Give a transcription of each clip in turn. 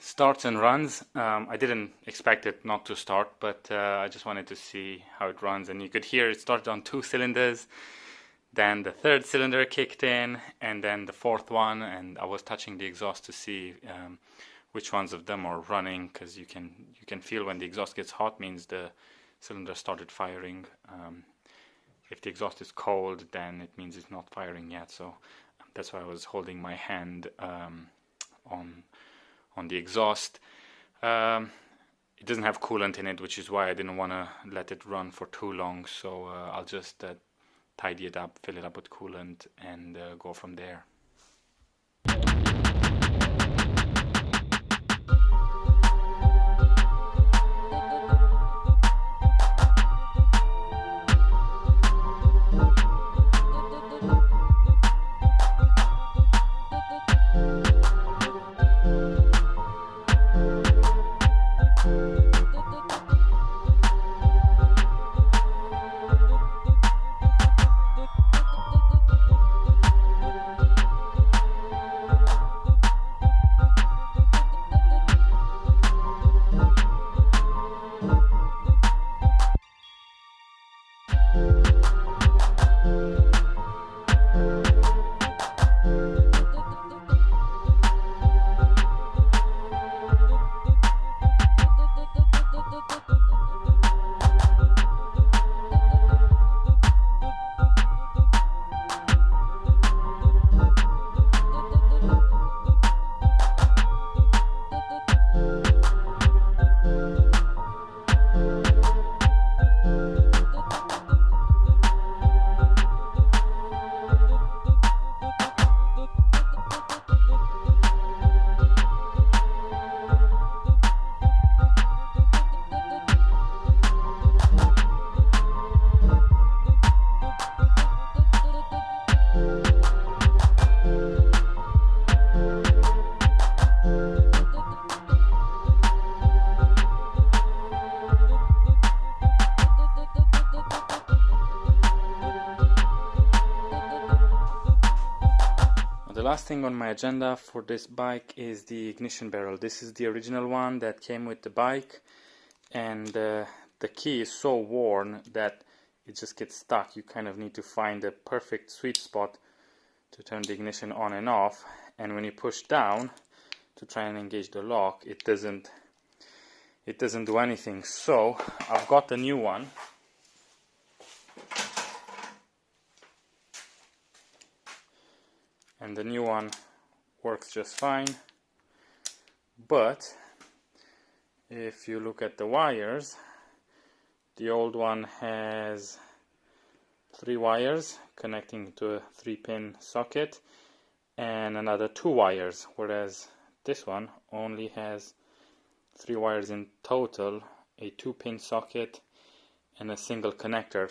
Starts and runs. I didn't expect it not to start, but I just wanted to see how it runs. And you could hear it started on 2 cylinders, then the third cylinder kicked in, and then the fourth one. And I was touching the exhaust to see which ones of them are running, because you can feel when the exhaust gets hot, means the cylinder started firing. If the exhaust is cold, then it means it's not firing yet. So that's why I was holding my hand on the exhaust. It doesn't have coolant in it, which is why I didn't want to let it run for too long. So I'll just tidy it up, fill it up with coolant, and go from there. The last thing on my agenda for this bike is the ignition barrel. This is the original one that came with the bike, and the key is so worn that it just gets stuck. You kind of need to find the perfect sweet spot to turn the ignition on and off, and when you push down to try and engage the lock, it doesn't do anything. So I've got a new one. And the new one works just fine, but if you look at the wires, the old one has 3 wires connecting to a 3-pin socket and another 2 wires, whereas this one only has 3 wires in total, a 2-pin socket and a single connector.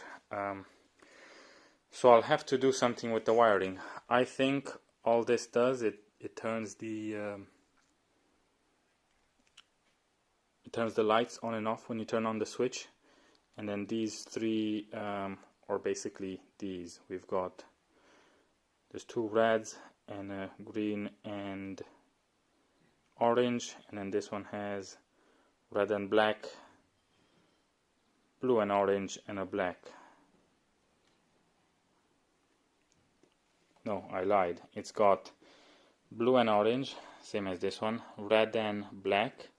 So I'll have to do something with the wiring. I think all this does, it turns the lights on and off when you turn on the switch. And then these 3, or basically these, there's 2 reds and a green and orange, and then this one has red and black, blue and orange, and a black. No, I lied. It's got blue and orange, same as this one, red and black,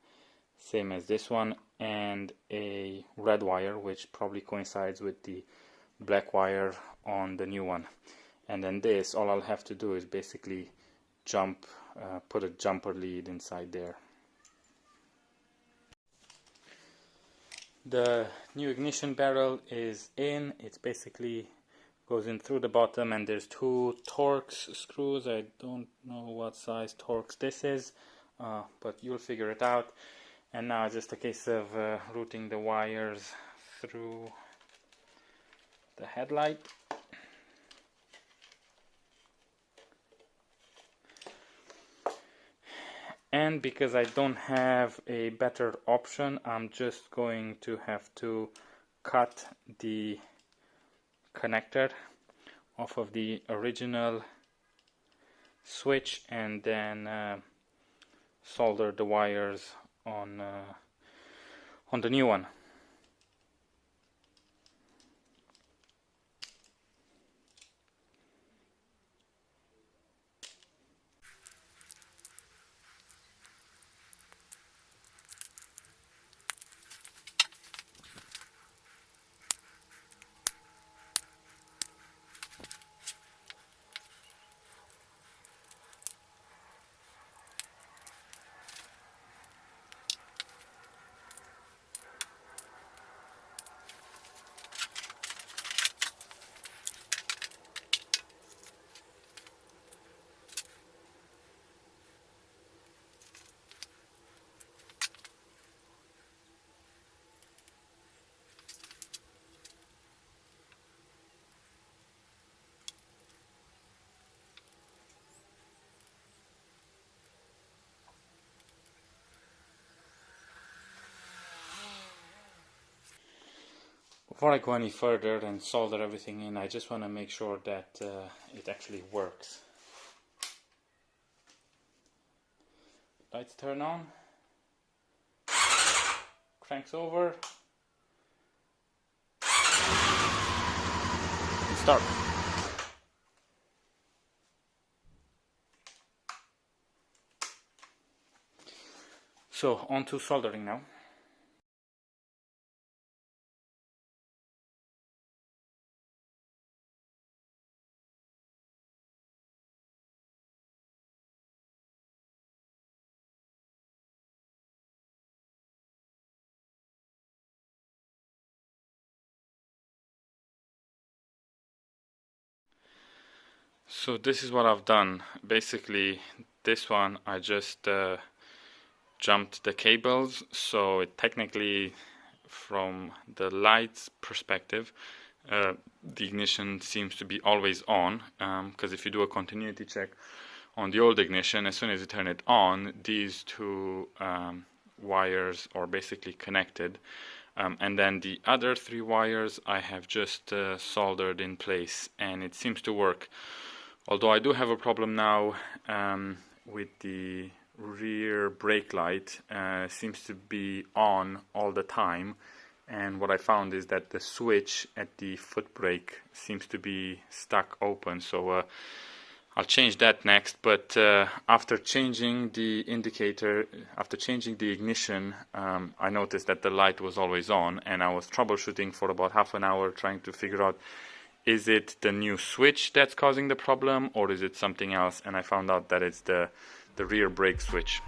same as this one, and a red wire, which probably coincides with the black wire on the new one. And then this, all I'll have to do is basically put a jumper lead inside there. The new ignition barrel is in. It's basically goes in through the bottom, and there's 2 Torx screws. I don't know what size Torx this is, but you'll figure it out. And now it's just a case of routing the wires through the headlight. And because I don't have a better option, I'm just going to have to cut the connector off of the original switch and then solder the wires on the new one. Before I go any further and solder everything in, I just want to make sure that it actually works. Lights turn on, cranks over, and start. So on to soldering now. So this is what I've done. Basically, this one I just jumped the cables, so it technically, from the lights perspective, the ignition seems to be always on, because if you do a continuity check on the old ignition, as soon as you turn it on, these two wires are basically connected, and then the other three wires I have just soldered in place, and it seems to work. Although I do have a problem now with the rear brake light. Seems to be on all the time, and what I found is that the switch at the foot brake seems to be stuck open, so I'll change that next. But after changing the indicator, after changing the ignition, I noticed that the light was always on, and I was troubleshooting for about half an hour trying to figure out, is it the new switch that's causing the problem, or is it something else? And I found out that it's the rear brake switch.